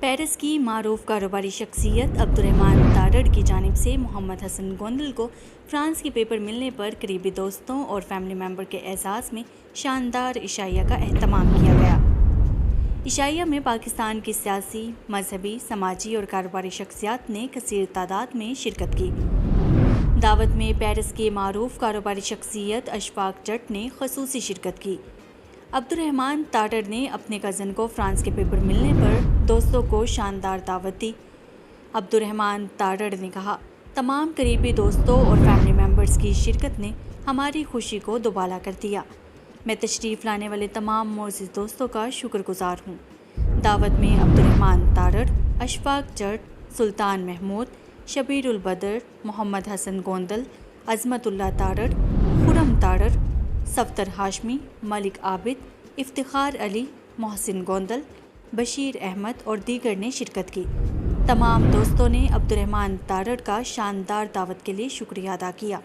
Paris کی معروف کاروباری شخصیت عبدالرحمن تارڑ کی جانب سے محمد حسن گوندل کو فرانس کے پیپر ملنے پر قریبی دوستوں اور فیملی ممبر کے اعزاز میں شاندار عشائیہ کا اہتمام کیا گیا۔ عشائیہ میں پاکستان کی سیاسی، مذہبی، سماجی اور کاروباری شخصیات نے کثیر تعداد میں شرکت کی۔ دعوت میں پیرس کی معروف کاروباری شخصیت اشفاق جٹ نے خصوصی شرکت کی۔ عبدالرحمن تارڑ نے اپنے کزن کو فرانس کے پیپر ملنے پر دوستوں کو شاندار دعوت دی۔ عبدالرحمن تارڑ نے کہا، تمام قریبی دوستوں اور فیملی ممبرز کی شرکت نے ہماری خوشی کو دوبالا کر دیا۔ میں تشریف لانے والے تمام معزز دوستوں کا شکر گزار ہوں۔ دعوت میں عبدالرحمن تارڑ، اشفاق جٹ، سلطان محمود، شبیر البدر، محمد حسن گوندل، عظمت اللہ تارڑ، خرم تارڑ، صفدر ہاشمی، ملک عابد، افتخار علی، محسن گوندل، بشیر احمد اور دیگر نے شرکت کی۔ تمام دوستوں نے عبدالرحمن تارڑ کا شاندار دعوت کے لیے شکریہ ادا کیا۔